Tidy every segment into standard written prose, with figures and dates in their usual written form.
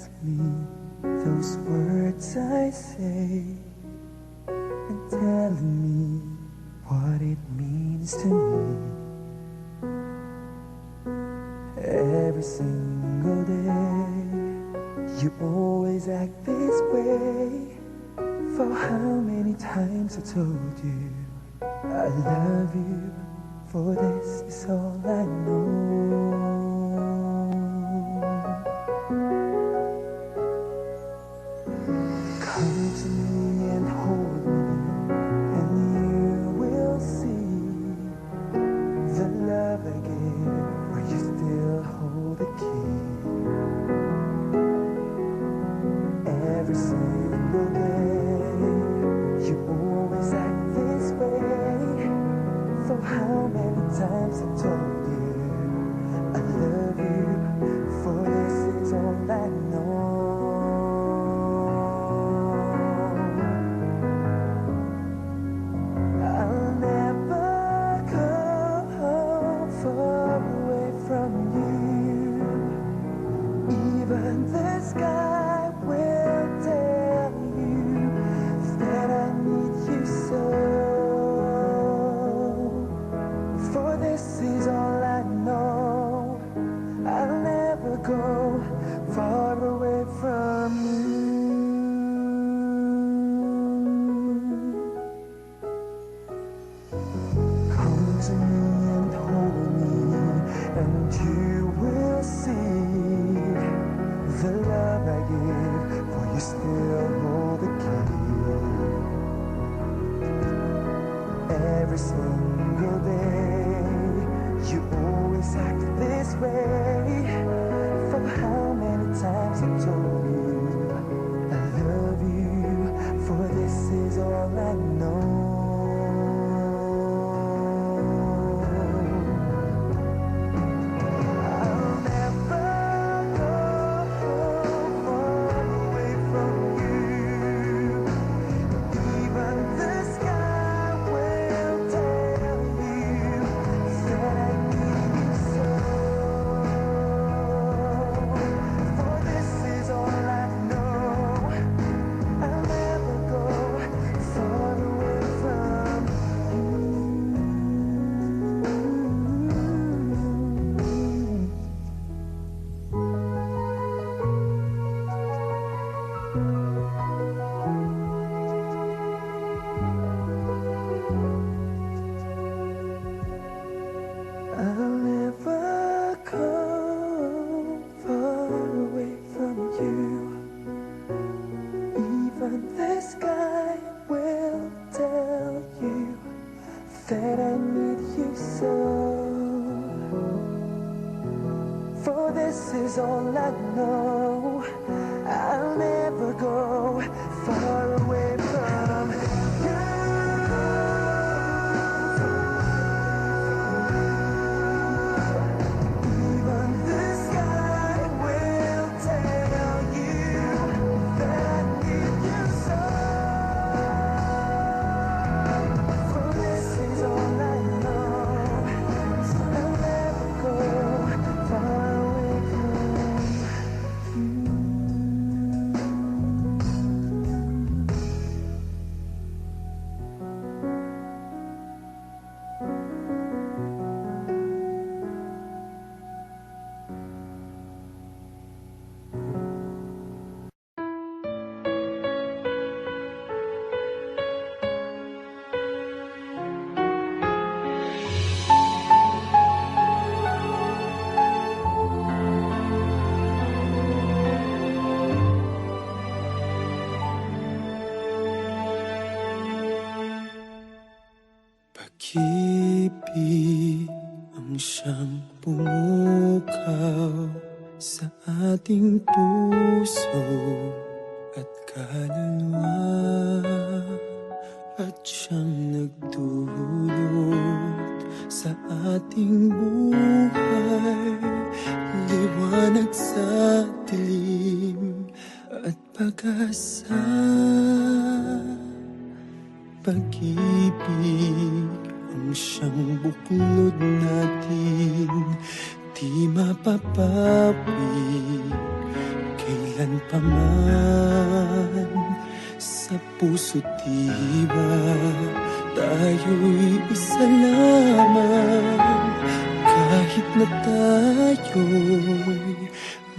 ask me those words I say, and telling me what it means to me. Every single day, you always act this way. For how many times I told you I love you, for this is all I know. Come to me and hold me, and you will see the love I gave, where you still hold the key. Every single day, you always act this way. For how many times I told you I love you, for this is all I know. I'll never go far away from you. Even the sky will tell you that I need you so. For this is all I know. I'll never go far away from you. Come to me and hold me, and you will see the love I give, for you still hold the key. Every single day, you always act this way. For how many times I told you I love you, for this is all I know. I'll never go far away from you. Even the sky will tell you that I need you so. For this is all I know. I'll never go far away from you. I'll never go far away from you. Even the sky will tell you that I need you so. For this is all I know. I'll never go far away from you. Even the sky will tell you that I need you so. For this is all I know. I'll never go far away from you. Pag-ibig ang siyang pumukaw sa ating puso at kaluluwa, at siyang nagdulot sa ating buhay, liwanag sa dilim at pag-asa. Pag-ibig ang siyang buklod natin, di mapapawid, Kailan pa man sa puso't diwa tayo'y isa lamang, kahit na tayo'y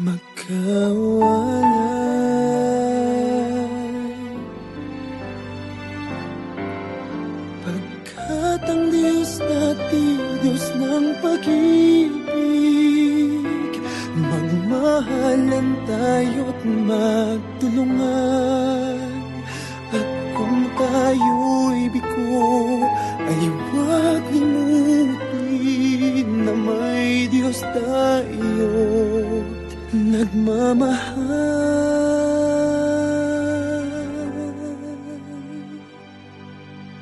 magkawalay. Pagkat ang Diyos natin, Diyos ng pag-ibig, magmahalan tayo't magtulungan. At kung tayo'y bigo, ay huwag limutin na may Diyos tayo't nagmamahal.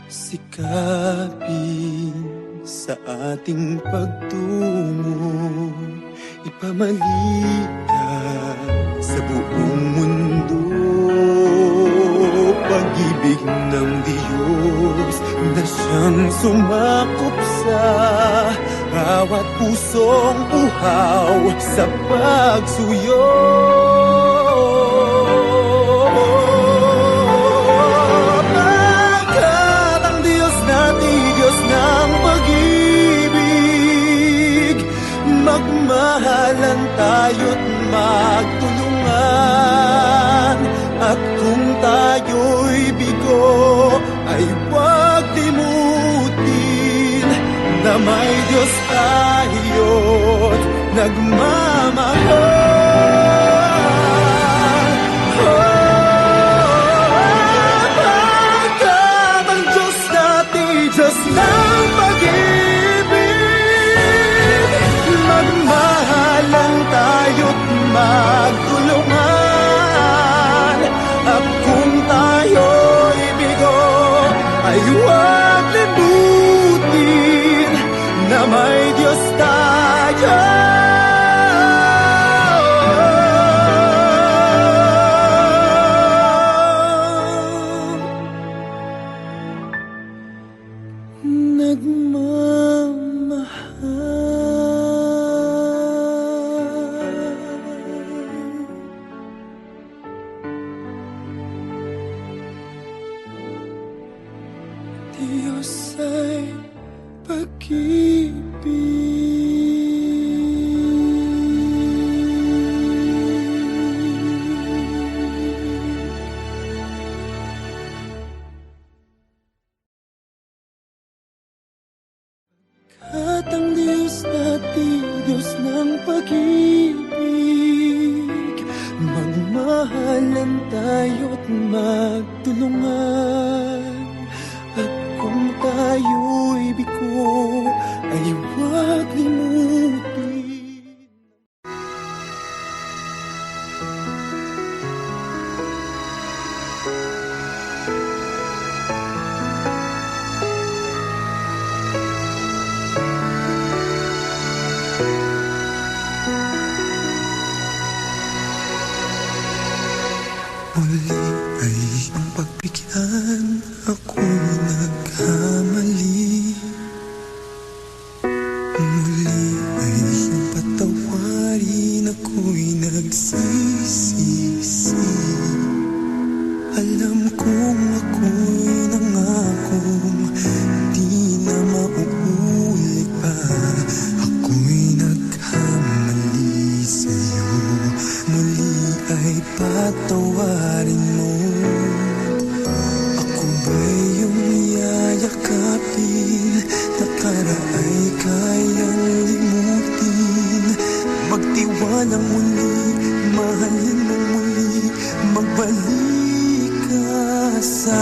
Sikapin sa ating pagtungo, ipamalitan sa buong mundo pag-ibig ng Diyos na siyang sumakop sa bawat pusong uhaw sa pagsuyo. Pagkat ang Diyos natin, Diyos ng pag-ibig, magmahalan tayo't magtulungan. At kung tayo'y bigo, ay huwag limutin na may Diyos tayo't nagmamahal. Pagkat ang Diyos natin, Diyos ng pag-ibig, magmahalan tayo't magtulungan. At kung tayo'y bigo, ay huwag limutin na may Diyos tayo. Diyos ay pag-ibig. At ang Diyos natin, Diyos ng pag-ibig, magmahalan tayo't magtulungan. At kung tayo'y bigo, ay huwag limutin. Muli ay iyong pagbigyan, ako'y nagkamali. Muli ay iyong patawarin, ako'y nagsisisi. Alam kong ako'y nangakong di na mauulit pa. Ako'y nagkamali sa'yo, muli ay patawarin mo. Ako ba'y iyong yayakapin, nakaraay kayang limutin. Magtiwalang muli, mahalin mo muli, magbalik ka sa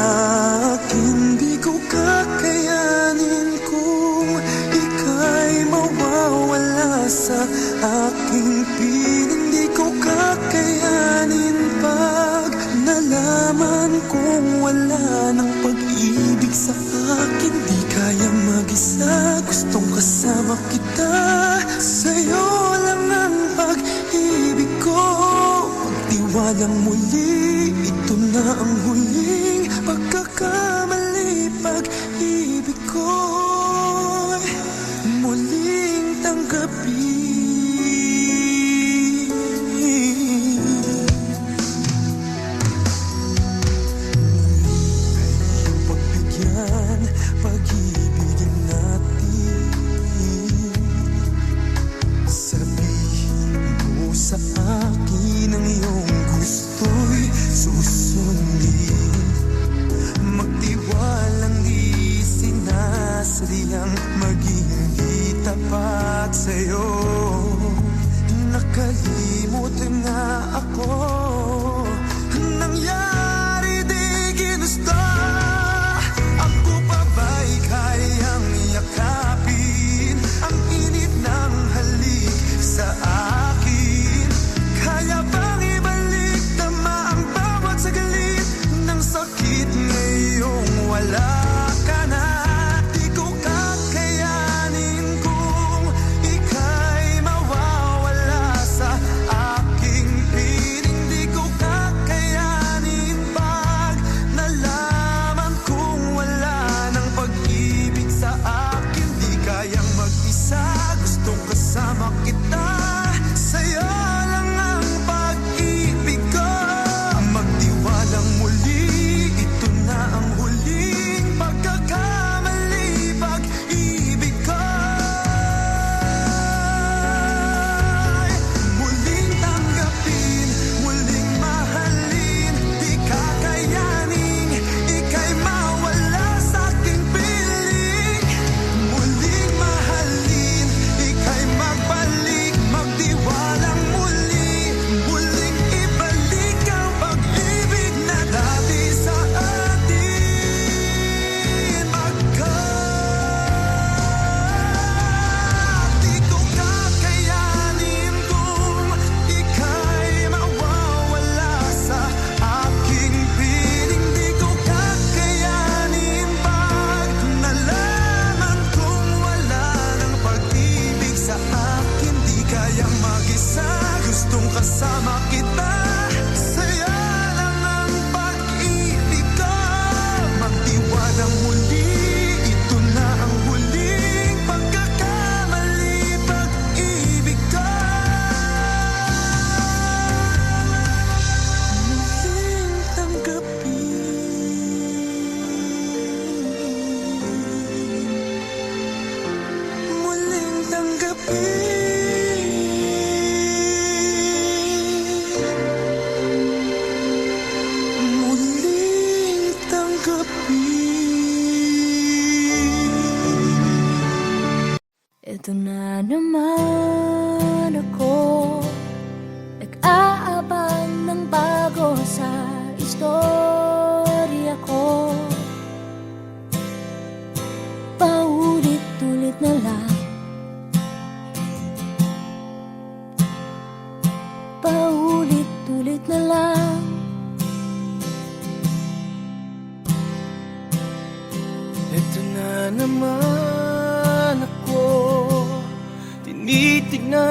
akin. Di ko kakayanin kung ika'y mawawala sa aking piling. Di ko kakayanin pag nalaman kong wala ng pag-ibig sa akin. Di kaya mag-isa, gustong kasama kita. Sa'yo lang ang pag-ibig ko. Magtiwalang muli, ito na ang huling pagkakamali. Pag-ibig ko muling tanggapin.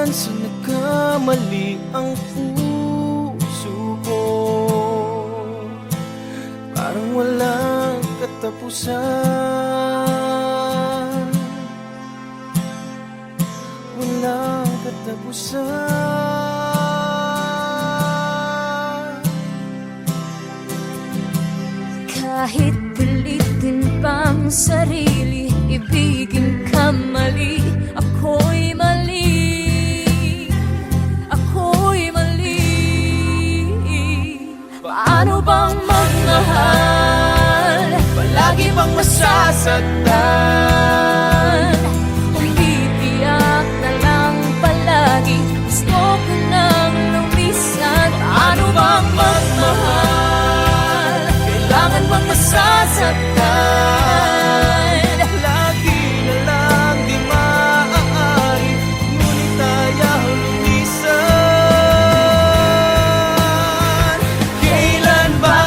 kailan sa nagkamali ang puso ko. Parang walang katapusan, walang katapusan. Kahit pilitin pang sarili, ibigin ka mali, ako'y mali, ako'y mali. Paano bang magmahal, palagi bang masasaktan? Kung titiyak na lang palagi, gusto ko nang lumisan. Paano bang magmahal, kailangan bang masasaktan? Lagi na lang di maaari, ngunit ayaw lumisan. Kailan ba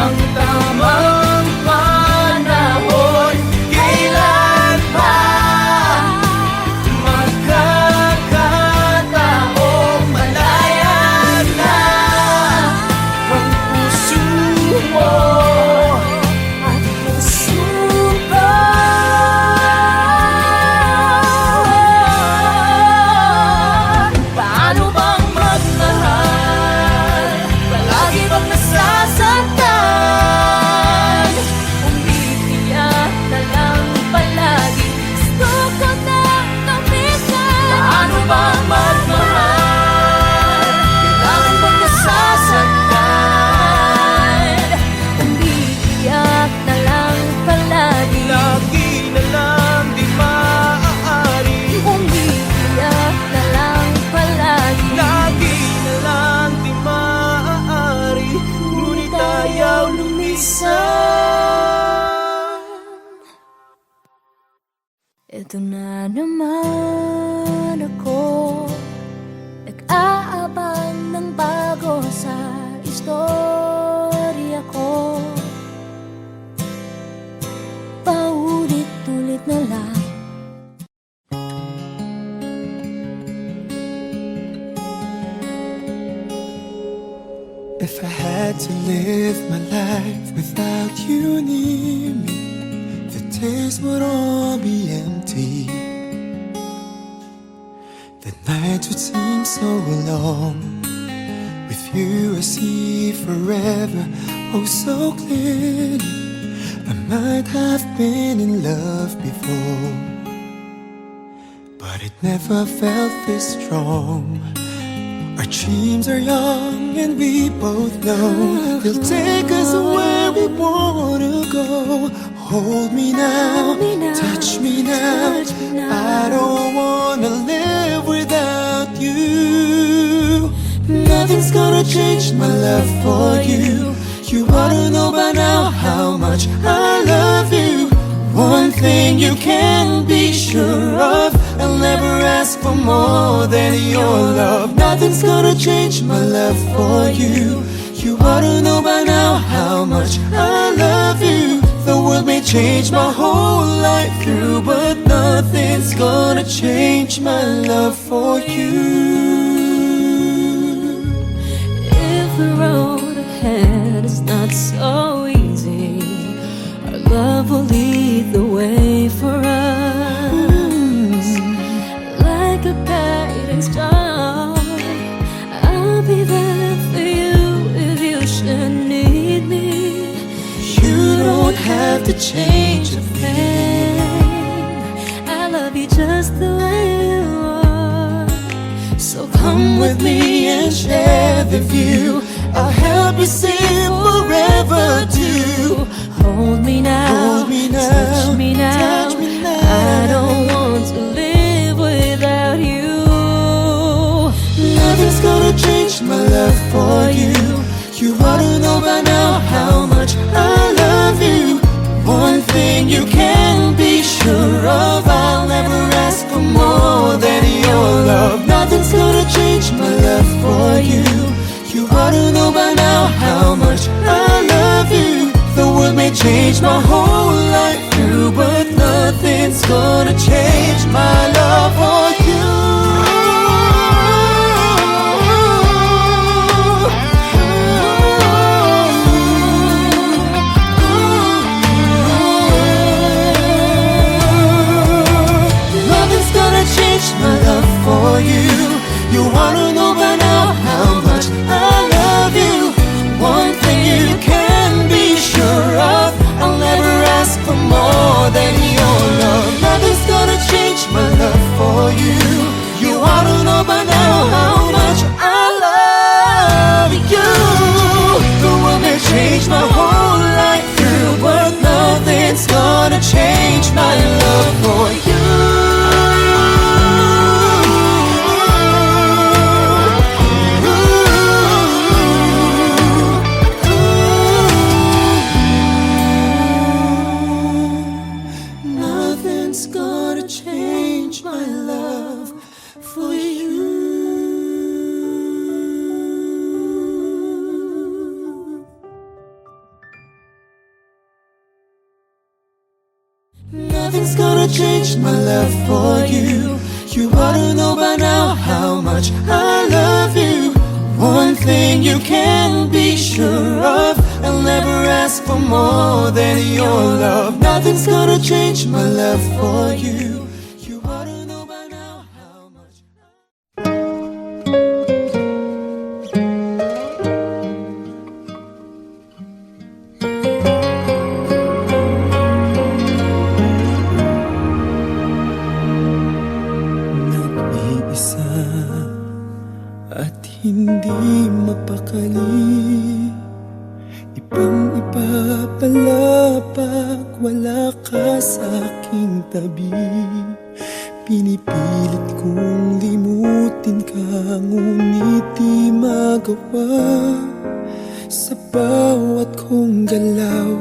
ang tamang panahon? Kailan ba magkakataong malaya na ang puso mo? At puso ko. Paano bang magmahal, palagi bang nasasaktan? Umitiyak na lang palagi, gusto ko nang lumisan. Paano bang magmahal, kailangan bang nasasaktan? Umitiyak na lang palagi, Lagi na lang di maaari, umiiyak na lang palagi. lagi na lang di maaari, ngunit ayaw lumisan. Ito na naman ako, nag-aabang ng bago sa istorya ko. Paulit-ulit na lang. If I had to live my life without you near me, the days would all be empty. The nights would seem so long. With you I see forever, oh so clearly. I might have been in love before, but it never felt this strong. Our dreams are young and we both know they'll take us where we wanna go. Hold me now, touch me now. I don't wanna live without you. Nothing's gonna change my love for you. You ought to know by now how much I love you. One thing you can be sure of, I'll never ask for more than your love. Nothing's gonna change my love for you. You ought to know by now how much I love you. The world may change my whole life through, but nothing's gonna change my love for you. If the road ahead is not so easy, our love will lead the way for us. Like a guiding star, I'll be there for you if you should need me. You don't have to change a thing. I love you just the way you are. So come with me and share the view. I'll help you see forever too. Hold me now, touch me now. I don't want to live without you. Nothing's gonna change my love for you. You ought to know by now how much I love you. One thing you can be sure of, I'll never ask for more than your love. Nothing's gonna change my love for you. You ought to know by now how much I love you. The world may change my whole life through, but nothing's gonna change my love for you. Nothing's gonna change my love for you. You ought to know by now how much I love you. One thing you can be sure of, I'll never ask for more than your love. Nothing's gonna change my love for you. You ought to know by now how much Nag-iisa at hindi mapakali, ibang-iba pala pag wala ka sa aking tabi. Pinipilit kong limutin ka, ngunit di magawa. Sa bawat kong galaw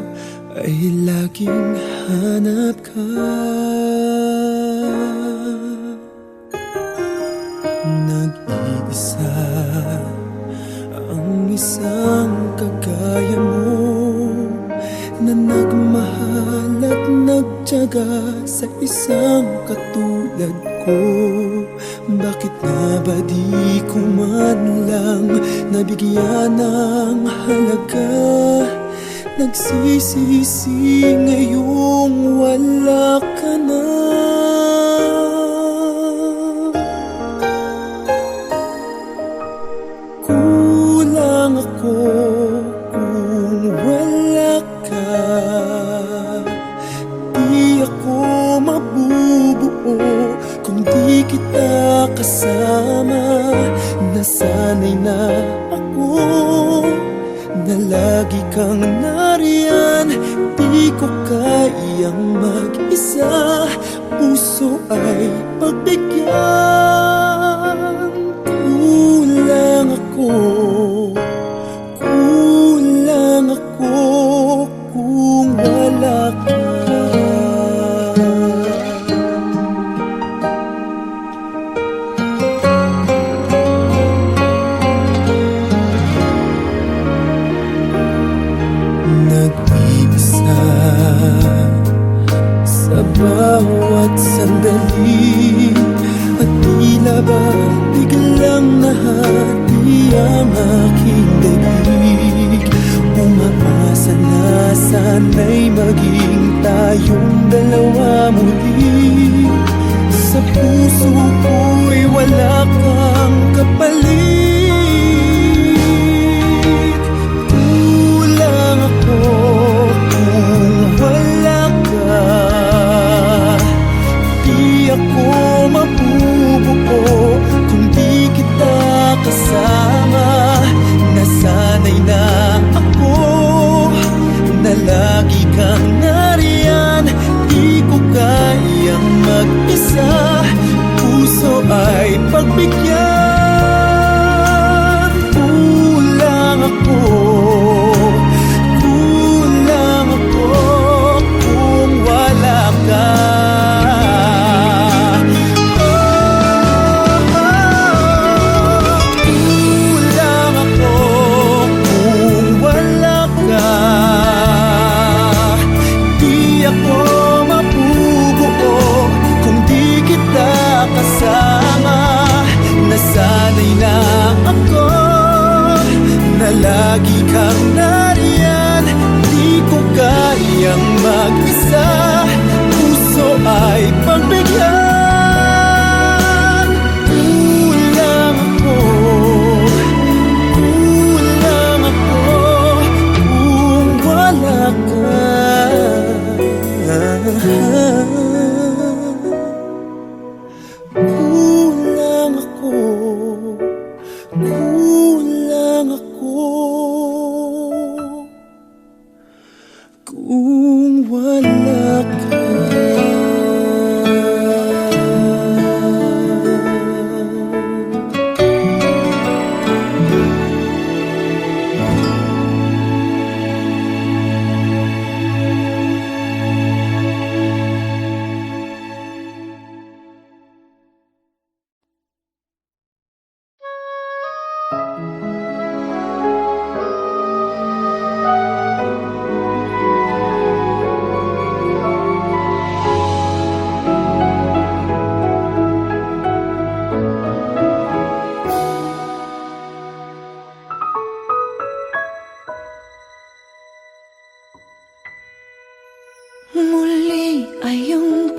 ay laging hanap ka. Nag-iisa ang isang kagaya mo, na nagmahal at nagtiyaga sa isang katulad ko. Bakit nga ba di ko man lang nabigyan ng halaga? Nagsisisi ngayong wala ka na. Kulang ako kung wala ka. Di ako mabubuo kung di kita kasama. Nasanay na ako na lagi kang nariyan. Di ko kayang mag-isa, puso ay pagbigyan. Kulang ako kung wala ka. Nag-iisa sa bawat sandali, at tila ba biglang nahati ang aking daig. Umaasa na sana'y maging tayong dalawa muli. Sa puso ko'y wala kang kapalit. Kulang ako kung wala ka. Di ako mabubuo kung di kita kasama. Nasanay na ako na lagi kang nariyan. Di ko kayang mag-isa, puso ay pagbigyan. Kulang ako kung wala ka. Nasanay na ako na lagi kang nariyan. Di ko kayang mag-isa, puso ay pagbigyan. Kulang ako kung wala ka. Kulang ako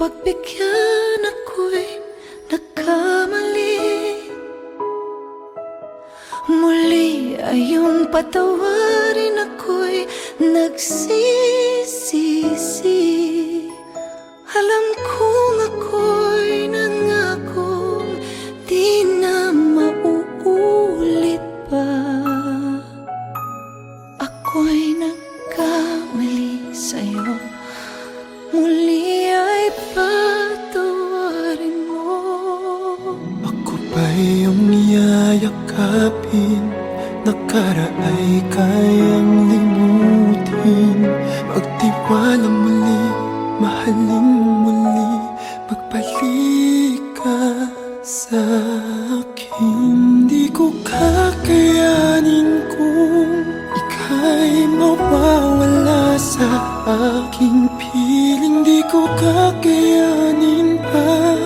pagbigyan ako'y nagkamali. Muli ay iyong patawarin ako'y nagsisisi. Alam kong ako'y nangakong di na mauulit pa. Ako'y nagkamali sa'yo, muli ay patawarin mo. Ako ba iyong yayakapin? Nakaraay kayang limutin. Magtiwala muli, mahalin muli. Pagbalik ka sa akin. Di ko kakayanin kung ika'y mawawala sa aking piling. Di ko kakayanin pa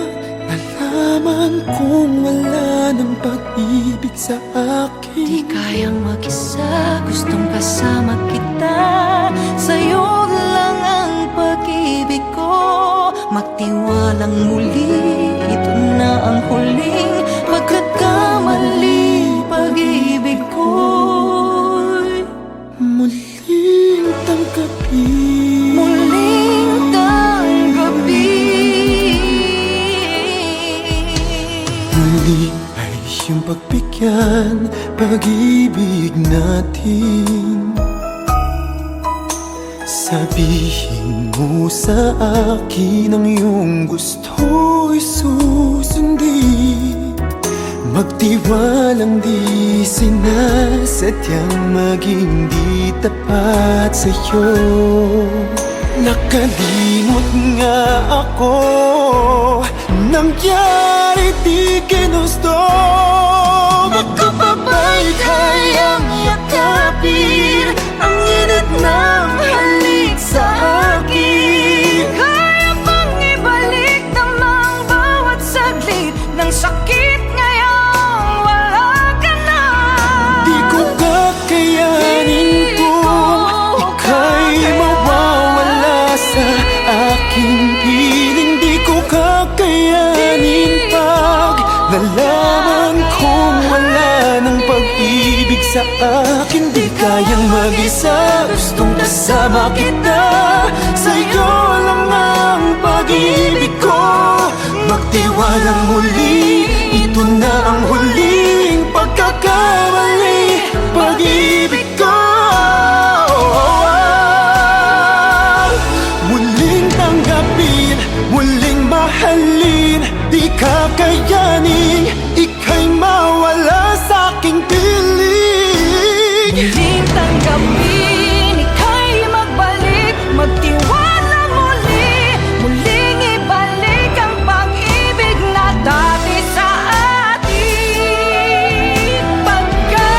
nalaman kung wala ng pag-ibig sa akin. Di kayang mag-isa, gustong kasama kita. Sa'yo lang ang pag-ibig ko. Magtiwalang muli, ito na ang huling pagkakamali. Pag-ibig ko'y muling tanggapin. muling tanggapin. Muli ay iyong pagbigyan pag-ibig natin. Sabihin mo sa akin ang iyong gusto'y susundin. Magtiwalang di sinasadyang maging di tapat sa'yo. Nakalimot nga ako, nangyari di ginusto. Baka baba'y kayang yakapin ang init ng halik sa akin. Kaya bang ibalik namang bawat saglit ng sakit ngayong wala ka na? Di ko kakayanin kung ika'y mawawala sa aking piling. Di ko kakayanin pag nalaman kung wala ng pag-ibig sa akin. Di kayang mag-isa, gustong kasama kita. Sa'yo lang ang pag-ibig ko. Magtiwalang muli, ito na ang huling pagkakamali. Pag-ibig ko muling tanggapin, muling mahalin. Di kakayanin ika'y mawala sa aking piling. Muling tanggapin, ika'y magbalik. Magtiwala muli, muling ibalik ang pag-ibig na dati sa atin. Pagkat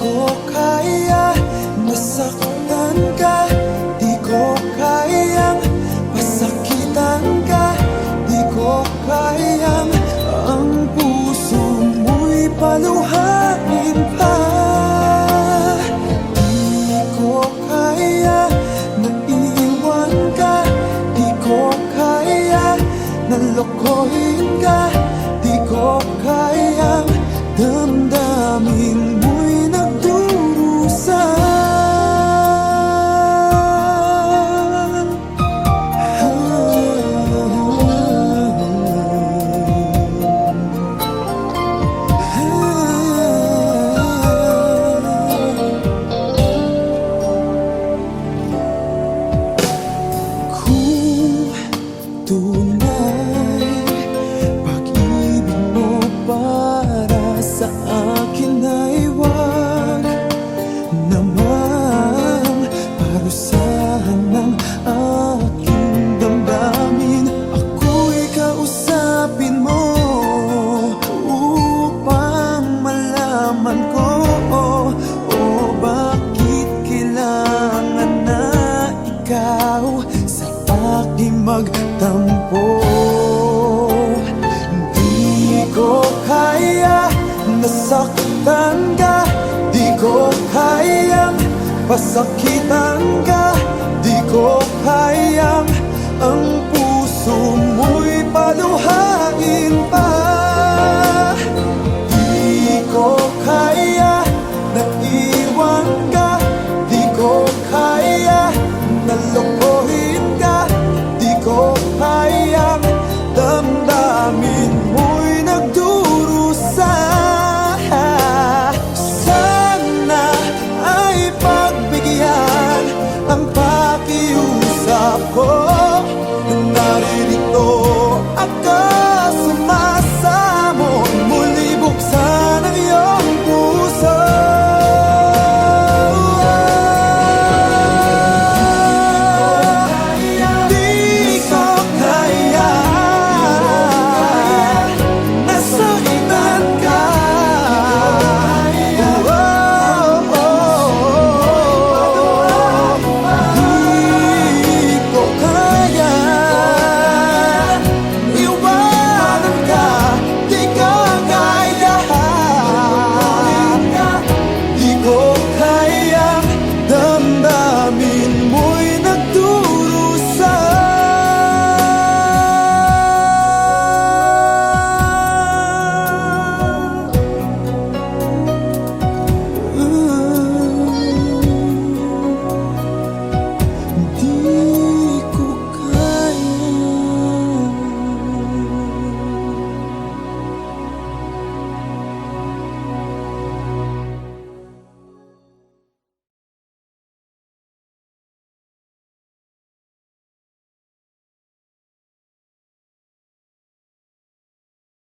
ko kaya nasaktan ka, di ko kayang pasakitan ka, di ko kayang ang puso mo'y paluhain pa. Di ko kaya na iiwan ka, di ko kaya na lokohin ka, di ko kayang damdamin mo'y nagdurusa. Kung tunay pag-ibig mo para sa akin ay wag namang parusahan ng aking damdamin. Ako'y kausapin mo upang malaman ko o bakit kailangan na ikaw sa aking magtampo. Di ko kaya nasaktan ka, di ko kayang pasakitan ka, di ko kayang ang puso mo'y paluhain pa.